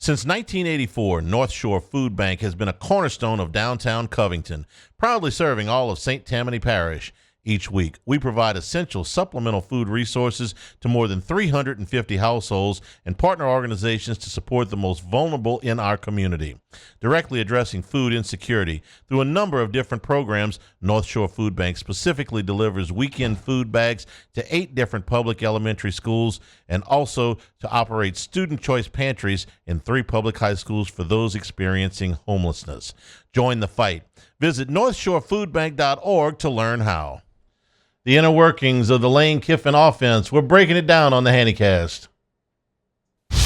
Since 1984, North Shore Food Bank has been a cornerstone of downtown Covington, proudly serving all of St. Tammany Parish. Each week, we provide essential supplemental food resources to more than 350 households and partner organizations to support the most vulnerable in our community. Directly addressing food insecurity through a number of different programs, North Shore Food Bank specifically delivers weekend food bags to 8 different public elementary schools and also to operate student choice pantries in 3 public high schools for those experiencing homelessness. Join the fight. Visit northshorefoodbank.org to learn how. The inner workings of the Lane Kiffin offense. We're breaking it down on the Hannycast. The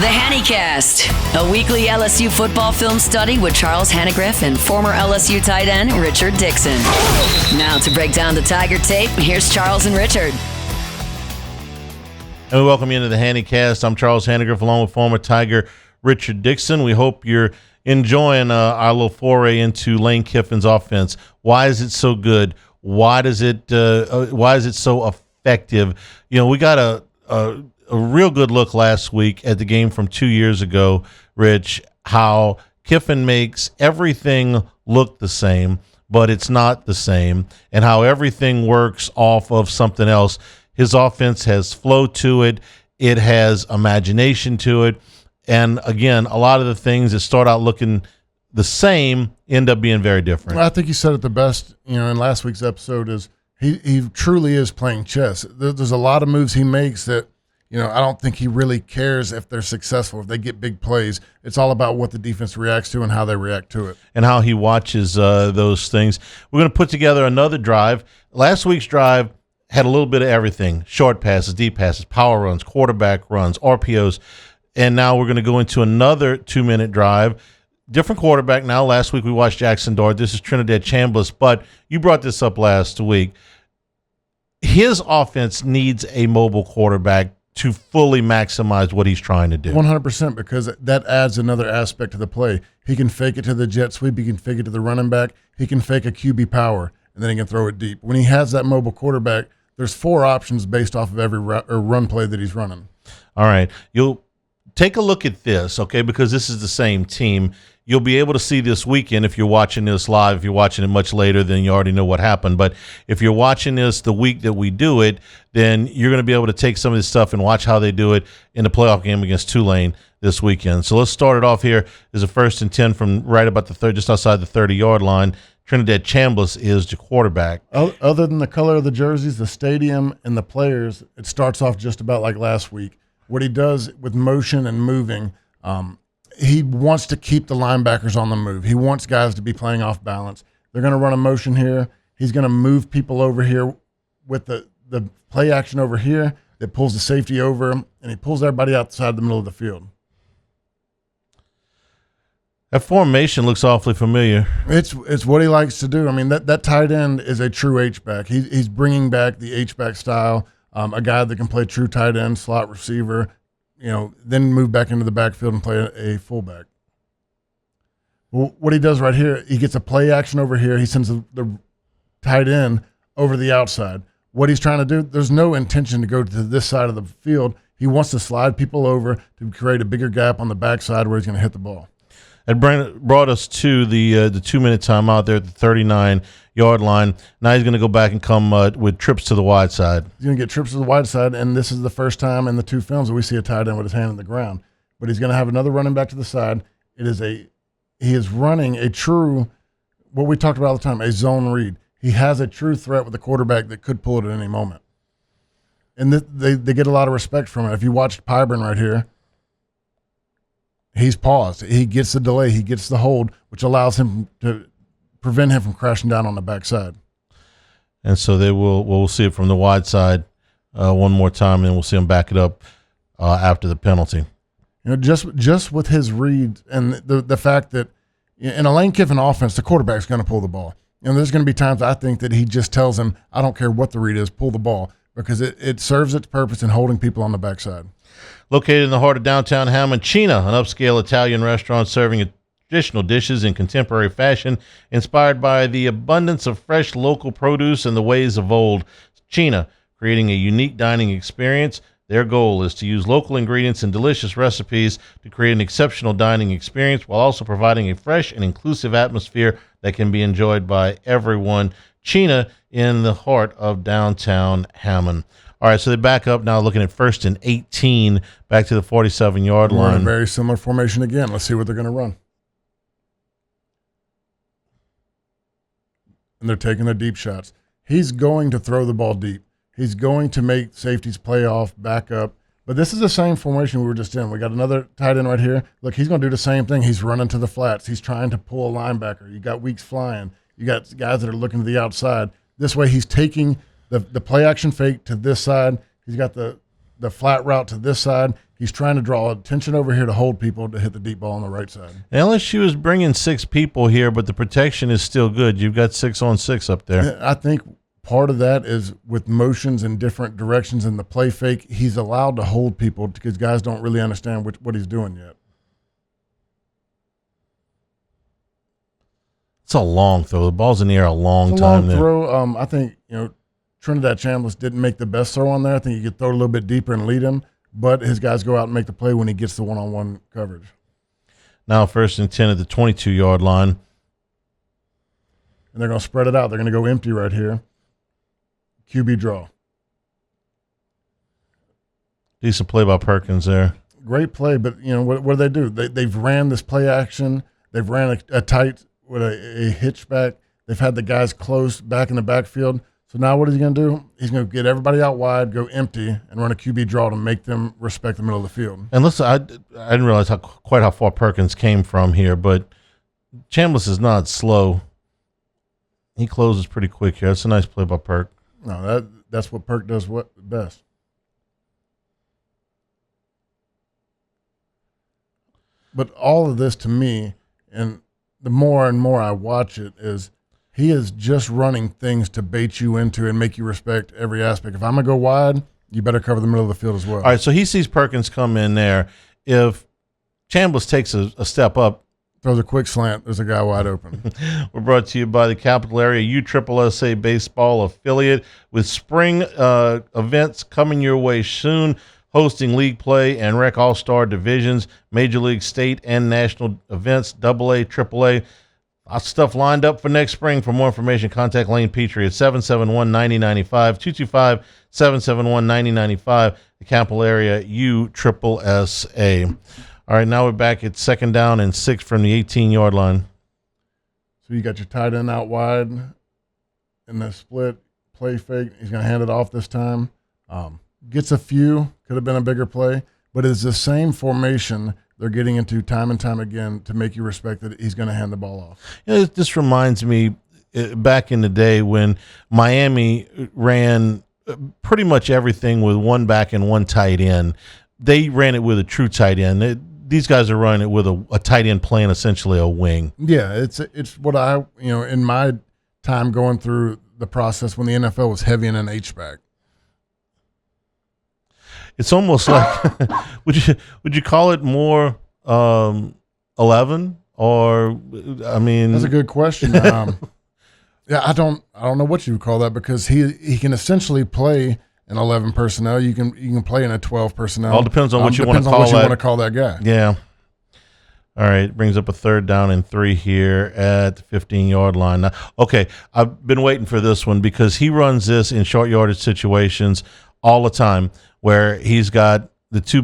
Hannycast, a weekly LSU football film study with Charles Hanagriff and former LSU tight end Richard Dickson. Now to break down the Tiger tape, here's Charles and Richard. And we welcome you into the Hannycast. I'm Charles Hanagriff along with former Tiger Richard Dickson. We hope you're enjoying our little foray into Lane Kiffin's offense. Why is it so good? Why is it so effective? You know, we got a real good look last week at the game from 2 years ago, Rich, how Kiffin makes everything look the same, but it's not the same, and how everything works off of something else. His offense has flow to it. It has imagination to it. And again, a lot of the things that start out looking the same end up being very different. Well, I think you said it the best, in last week's episode is he truly is playing chess. There's a lot of moves he makes that, I don't think he really cares if they're successful, if they get big plays. It's all about what the defense reacts to and how they react to it. And how he watches those things. We're going to put together another drive. Last week's drive had a little bit of everything: short passes, deep passes, power runs, quarterback runs, RPOs. And now we're going to go into another 2-minute drive. Different quarterback now. Last week we watched Jackson Dart. This is Trinidad Chambliss. But you brought this up last week. His offense needs a mobile quarterback to fully maximize what he's trying to do. 100%, because that adds another aspect to the play. He can fake it to the jet sweep. He can fake it to the running back. He can fake a QB power, and then he can throw it deep. When he has that mobile quarterback, there's 4 options based off of every run play that he's running. All right. You'll take a look at this, okay, because this is the same team. You'll be able to see this weekend if you're watching this live. If you're watching it much later, then you already know what happened. But if you're watching this the week that we do it, then you're going to be able to take some of this stuff and watch how they do it in the playoff game against Tulane this weekend. So let's start it off here. There's a 1st and 10 from right about just outside the 30-yard line. Trinidad Chambliss is the quarterback. Other than the color of the jerseys, the stadium, and the players, it starts off just about like last week. What he does with motion and moving, he wants to keep the linebackers on the move. He wants guys to be playing off balance. They're going to run a motion here. He's going to move people over here with the play action over here that pulls the safety over, and he pulls everybody outside the middle of the field. That formation looks awfully familiar. It's what he likes to do. I mean, that tight end is a true H-back. He's bringing back the H-back style. A guy that can play true tight end, slot receiver, then move back into the backfield and play a fullback. Well, what he does right here, he gets a play action over here. He sends the tight end over the outside. What he's trying to do, there's no intention to go to this side of the field. He wants to slide people over to create a bigger gap on the backside where he's going to hit the ball. It brought us to the 2-minute timeout there at the 39-yard line. Now he's going to go back and come with trips to the wide side. He's going to get trips to the wide side, and this is the first time in the 2 films that we see a tight end with his hand on the ground. But he's going to have another running back to the side. He is running a true, what we talked about all the time, a zone read. He has a true threat with a quarterback that could pull it at any moment. And they get a lot of respect from it. If you watched Pyburn right here, he's paused. He gets the delay. He gets the hold, which allows him to prevent him from crashing down on the backside. And so we'll see it from the wide side one more time, and then we'll see him back it up after the penalty. Just with his read and the fact that in a Lane Kiffin offense, the quarterback's going to pull the ball. There's going to be times I think that he just tells him, I don't care what the read is, pull the ball, because it serves its purpose in holding people on the backside. Located in the heart of downtown Hammond, Cina, an upscale Italian restaurant serving traditional dishes in contemporary fashion, inspired by the abundance of fresh local produce and the ways of old. Cina, creating a unique dining experience Their goal is to use local ingredients and delicious recipes to create an exceptional dining experience while also providing a fresh and inclusive atmosphere that can be enjoyed by everyone. Chena in the heart of downtown Hammond. All right, so they back up now, looking at 1st and 18, back to the 47-yard line. A very similar formation again. Let's see what they're going to run. And they're taking their deep shots. He's going to throw the ball deep. He's going to make safeties play off, back up. But this is the same formation we were just in. We got another tight end right here. Look, he's going to do the same thing. He's running to the flats. He's trying to pull a linebacker. You got weaks flying. You got guys that are looking to the outside. This way he's taking the play action fake to this side. He's got the flat route to this side. He's trying to draw attention over here to hold people to hit the deep ball on the right side. LSU is bringing 6 people here, but the protection is still good. You've got 6-on-6 up there. I think part of that is with motions in different directions in the play fake, he's allowed to hold people because guys don't really understand what he's doing yet. It's a long throw. The ball's in the air a long time there. Throw. I think, Trinidad Chambliss didn't make the best throw on there. I think you could throw it a little bit deeper and lead him, but his guys go out and make the play when he gets the one-on-one coverage. Now 1st and 10 at the 22-yard line. And they're going to spread it out. They're going to go empty right here. QB draw. Decent play by Perkins there. Great play, but, what do? They've ran this play action. They've ran a tight with a hitchback. They've had the guys close back in the backfield. So now what is he going to do? He's going to get everybody out wide, go empty, and run a QB draw to make them respect the middle of the field. And listen, I didn't realize quite how far Perkins came from here, but Chambliss is not slow. He closes pretty quick here. That's a nice play by Perk. No, that's what Perk does best. But all of this to me, and the more and more I watch it, is he is just running things to bait you into and make you respect every aspect. If I'm going to go wide, you better cover the middle of the field as well. All right, so he sees Perkins come in there. If Chambliss takes a step up, throws a quick slant, there's a guy wide open. We're brought to you by the Capital Area USSSA Baseball Affiliate with spring events coming your way soon, hosting league play and rec all-star divisions, major league, state, and national events, AA, AAA. Lots of stuff lined up for next spring. For more information, contact Lane Petrie at 771-9095, 225-771-9095, the Capital Area USSSA. All right, now we're back at 2nd down and 6 from the 18-yard line. So you got your tight end out wide in the split play fake. He's going to hand it off this time. Gets a few, could have been a bigger play, but it's the same formation they're getting into time and time again to make you respect that he's going to hand the ball off. This reminds me back in the day when Miami ran pretty much everything with one back and one tight end. They ran it with a true tight end. These guys are running it with a tight end playing essentially a wing. Yeah, it's what I, in my time going through the process when the NFL was heavy in an H-back. It's almost like would you call it more 11 or I mean that's a good question. Yeah, I don't know what you would call that because he can essentially play an 11 personnel. You can play in a 12 personnel. All depends on what you want to call that guy. Yeah. All right, brings up a 3rd down and 3 here at the 15-yard line. Now, okay, I've been waiting for this one because he runs this in short yardage situations all the time where he's got the two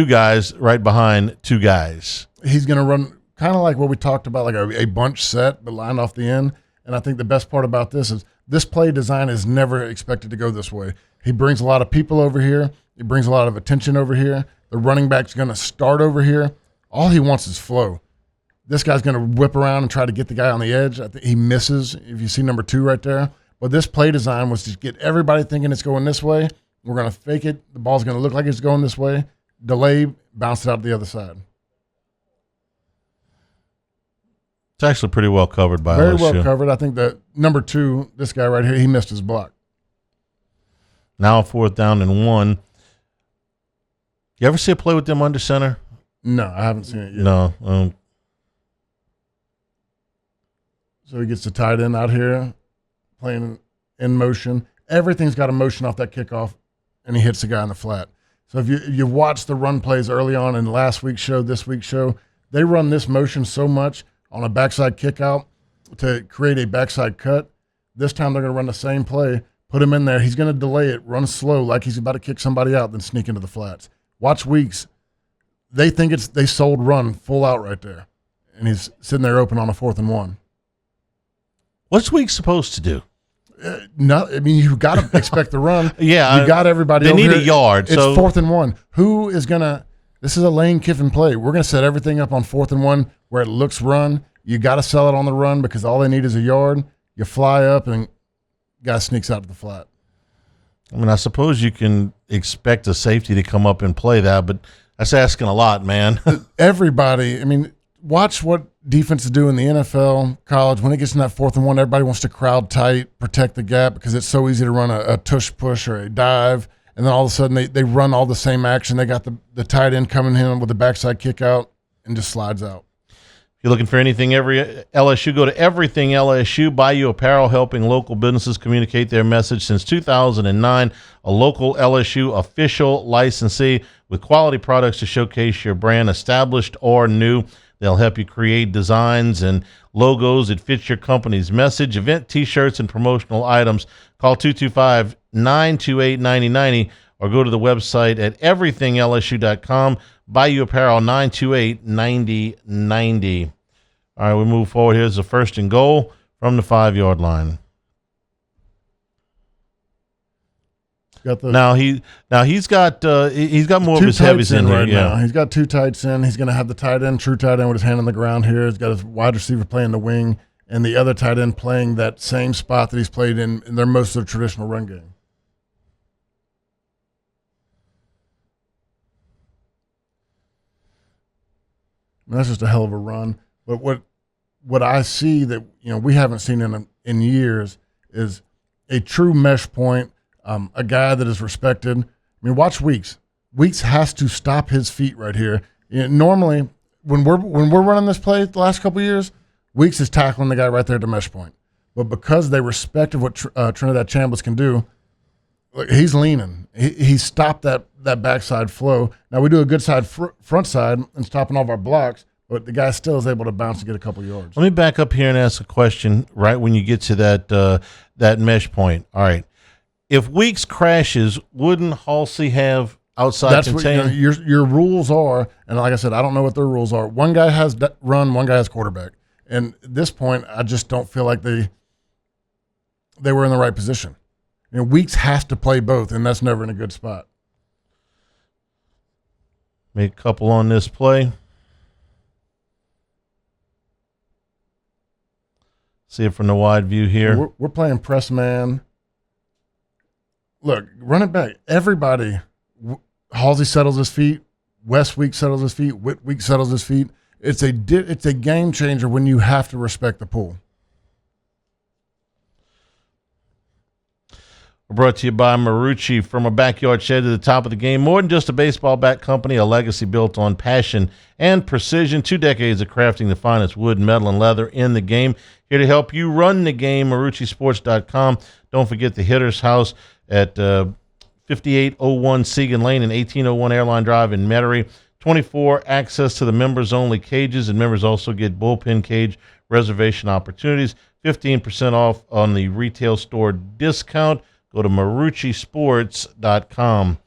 guys right behind 2 guys. He's going to run kind of like what we talked about, like a bunch set, but lined off the end. And I think the best part about this is this play design is never expected to go this way. He brings a lot of people over here. He brings a lot of attention over here. The running back's going to start over here. All he wants is flow. This guy's going to whip around and try to get the guy on the edge. I think he misses, if you see number 2 right there. But this play design was to get everybody thinking it's going this way. We're going to fake it. The ball's going to look like it's going this way. Delay, bounce it out the other side. It's actually pretty well covered by Very LSU. well covered. I think that number 2, this guy right here, he missed his block. Now 4th down and 1. You ever see a play with them under center? No, I haven't seen it yet. No. So he gets the tight end out here, playing in motion. Everything's got a motion off that kickoff and he hits the guy in the flat. So if you watch the run plays early on in last week's show, this week's show, they run this motion so much on a backside kick out to create a backside cut. This time they're going to run the same play, put him in there. He's going to delay it, run slow like he's about to kick somebody out, then sneak into the flats. Watch Weeks. They think they sold run full out right there, and he's sitting there open on a 4th and 1. What's Weeks supposed to do? You got to expect the run. Yeah, you got everybody. They over need here. a yard. It's so 4th and 1. Who is gonna? This is a Lane Kiffin play. We're gonna set everything up on 4th and 1 where it looks run. You got to sell it on the run because all they need is a yard. You fly up and guy sneaks out to the flat. I mean, I suppose you can expect a safety to come up and play that, but that's asking a lot, man. Everybody. I mean, watch what defenses do in the NFL, college. When it gets in that 4th and 1, everybody wants to crowd tight, protect the gap because it's so easy to run a tush push or a dive. And then all of a sudden they run all the same action. They got the tight end coming in with the backside kick out and just slides out. If you're looking for anything LSU, go to Everything LSU. Buy you apparel, helping local businesses communicate their message since 2009. A local LSU official licensee with quality products to showcase your brand, established or new. They'll help you create designs and logos that fit your company's message, event T-shirts, and promotional items. Call 225-928-9090 or go to the website at everythinglsu.com. Buy you apparel, 928-9090. All right, we move forward. Here's the 1st and goal from the 5-yard line. He's got more of his heavies in here. Right now. He's got 2 tights in. He's going to have the tight end, true tight end, with his hand on the ground here. He's got his wide receiver playing the wing, and the other tight end playing that same spot that he's played in their most of the traditional run game. And that's just a hell of a run. But what I see that we haven't seen in years is a true mesh point. A guy that is respected. I mean, watch Weeks. Weeks has to stop his feet right here. Normally, when we're running this play the last couple of years, Weeks is tackling the guy right there at the mesh point. But because they respected what Trinidad Chambliss can do, he's leaning. He stopped that backside flow. Now we do a good front side and stopping all of our blocks, but the guy still is able to bounce and get a couple yards. Let me back up here and ask a question. Right when you get to that mesh point, all right. If Weeks crashes, wouldn't Halsey have outside contain? Your rules are, and like I said, I don't know what their rules are. One guy has run, one guy has quarterback. And at this point, I just don't feel like they were in the right position. Weeks has to play both, and that's never in a good spot. Make a couple on this play. See it from the wide view here. We're playing press man. Look, run it back. Everybody, Halsey settles his feet. West Week settles his feet. Whit Week settles his feet. It's a game changer when you have to respect the pool. We're brought to you by Marucci. From a backyard shed to the top of the game. More than just a baseball bat company, a legacy built on passion and precision. 2 decades of crafting the finest wood, metal, and leather in the game. Here to help you run the game, MarucciSports.com. Don't forget the Hitter's House at 5801 Segan Lane and 1801 Airline Drive in Metairie. 24 access to the members-only cages, and members also get bullpen cage reservation opportunities. 15% off on the retail store discount. Go to MarucciSports.com.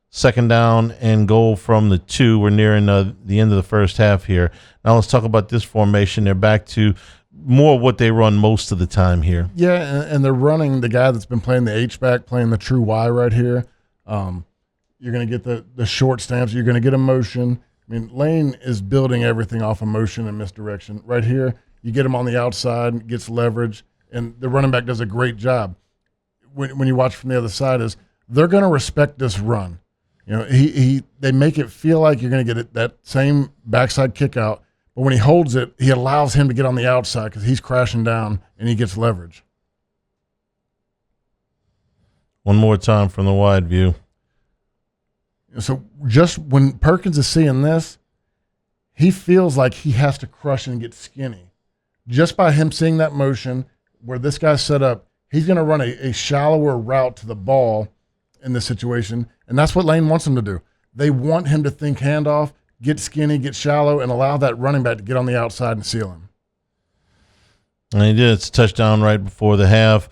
2nd down and goal from the 2. We're nearing the end of the first half here. Now let's talk about this formation. They're back to more what they run most of the time here. Yeah, and they're running the guy that's been playing the H-back, playing the true Y right here. You're going to get the short stamps. You're going to get a motion. I mean, Lane is building everything off of motion and misdirection. Right here, you get him on the outside, gets leverage, and the running back does a great job. When you watch from the other side is they're going to respect this run. They make it feel like you're going to get that same backside kick out, but when he holds it, he allows him to get on the outside because he's crashing down and he gets leverage. One more time from the wide view. So just when Perkins is seeing this, he feels like he has to crush and get skinny. Just by him seeing that motion where this guy's set up, he's going to run a shallower route to the ball in this situation, and that's what Lane wants him to do. They want him to think handoff, get skinny, get shallow, and allow that running back to get on the outside and seal him. And he did. It's a touchdown right before the half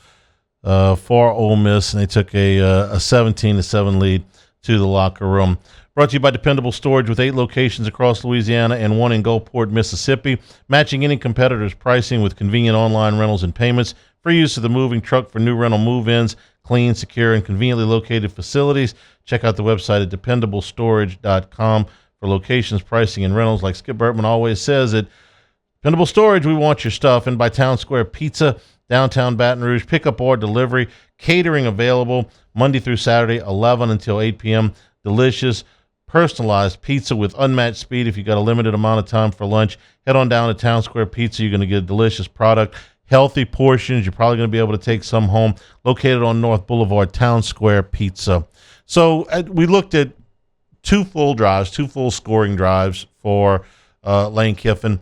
for Ole Miss, and they took a 17-7 lead to the locker room. Brought to you by Dependable Storage with 8 locations across Louisiana and 1 in Gulfport, Mississippi. Matching any competitor's pricing with convenient online rentals and payments. Free use of the moving truck for new rental move-ins. Clean, secure, and conveniently located facilities. Check out the website at dependablestorage.com for locations, pricing, and rentals. Like Skip Burtman always says, at Dependable Storage, we want your stuff. And by Town Square Pizza, downtown Baton Rouge. Pickup or delivery. Catering available Monday through Saturday, 11 until 8 p.m. Delicious, personalized pizza with unmatched speed. If you got a limited amount of time for lunch, head on down to Town Square Pizza. You're going to get a delicious product. Healthy portions. You're probably going to be able to take some home. Located on North Boulevard, Town Square Pizza. So we looked at 2 full drives, 2 full scoring drives for Lane Kiffin.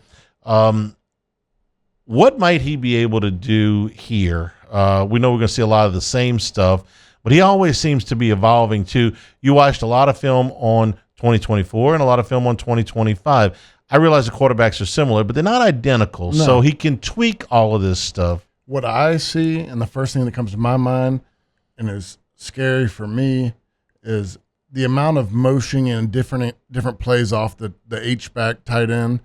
What might he be able to do here? We know we're going to see a lot of the same stuff, but he always seems to be evolving too. You watched a lot of film on 2024 and a lot of film on 2025. I realize the quarterbacks are similar, but they're not identical, No. so he can tweak all of this stuff. What I see, and the first thing that comes to my mind, and is scary for me, is the amount of motion and different plays off the H-back tight end,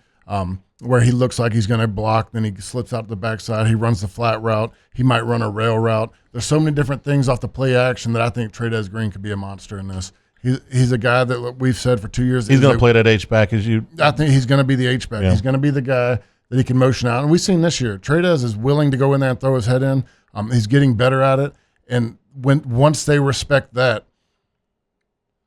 where he looks like he's going to block, then he slips out to the backside, he runs the flat route, he might run a rail route. There's so many different things off the play action that I think Trey'Dez Green could be a monster in this. He's a guy that we've said for 2 years. He's going to play that H-back as you. I think he's going to be the H-back. Yeah. He's going to be the guy that he can motion out. And we've seen this year, Trey'Dez is willing to go in there and throw his head in. He's getting better at it. And once they respect that,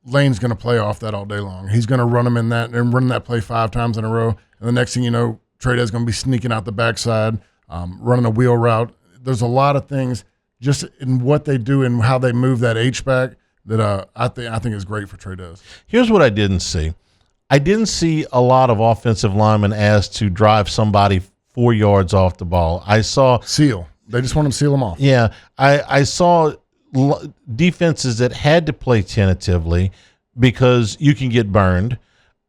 Lane's going to play off that all day long. He's going to run him in that and run that play 5 times in a row. And the next thing you know, Trey'Dez is going to be sneaking out the backside, running a wheel route. There's a lot of things just in what they do and how they move that H-back that I think is great for Trey'Dez. Here's what I didn't see. I didn't see a lot of offensive linemen asked to drive somebody 4 yards off the ball. I saw seal. They just want to seal them off. Yeah, I saw defenses that had to play tentatively because you can get burned.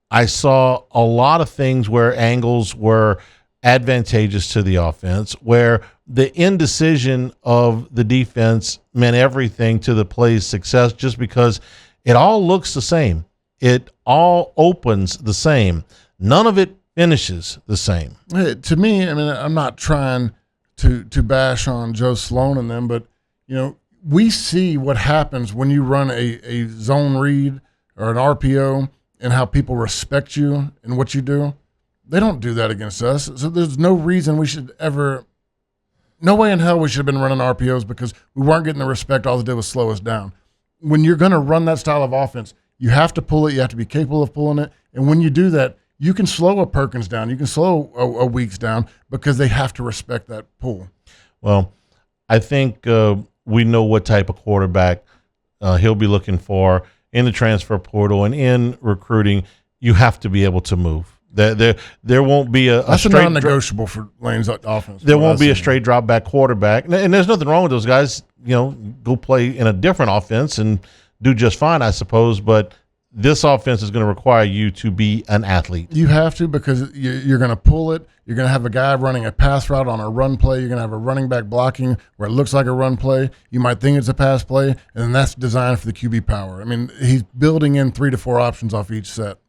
I saw a lot of things where angles were advantageous to the offense, where the indecision of the defense meant everything to the play's success just because it all looks the same. It all opens the same. None of it finishes the same. Hey, to me, I mean, I'm not trying to bash on Joe Sloan and them, but, you know, we see what happens when you run a zone read or an RPO and how people respect you and what you do. They don't do that against us. So there's no reason we should ever – no way in hell we should have been running RPOs because we weren't getting the respect. All they did was slow us down. When you're going to run that style of offense, you have to pull it. You have to be capable of pulling it. And when you do that, you can slow a Perkins down. You can slow a Weeks down because they have to respect that pull. Well, I think we know what type of quarterback he'll be looking for in the transfer portal and in recruiting. You have to be able to move. There won't be a That's straight non-negotiable for Lane's offense. There won't be a straight drop back quarterback, and there's nothing wrong with those guys. You know, go play in a different offense and do just fine, I suppose. But this offense is going to require you to be an athlete. You have to because you're going to pull it. You're going to have a guy running a pass route on a run play. You're going to have a running back blocking where it looks like a run play. You might think it's a pass play, and that's designed for the QB power. I mean, he's building in 3 to 4 options off each set.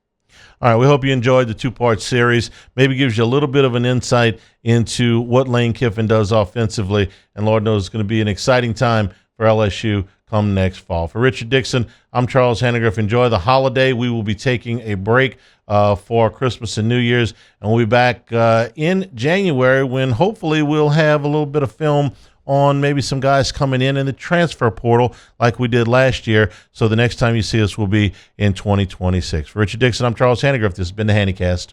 All right, we hope you enjoyed the 2-part series. Maybe gives you a little bit of an insight into what Lane Kiffin does offensively, and Lord knows it's going to be an exciting time for LSU come next fall. For Richard Dickson, I'm Charles Hanagriff. Enjoy the holiday. We will be taking a break for Christmas and New Year's, and we'll be back in January when hopefully we'll have a little bit of film on maybe some guys coming in the transfer portal like we did last year. So the next time you see us will be in 2026. For Richard Dickson, I'm Charles Hanagriff. This has been the Hannycast.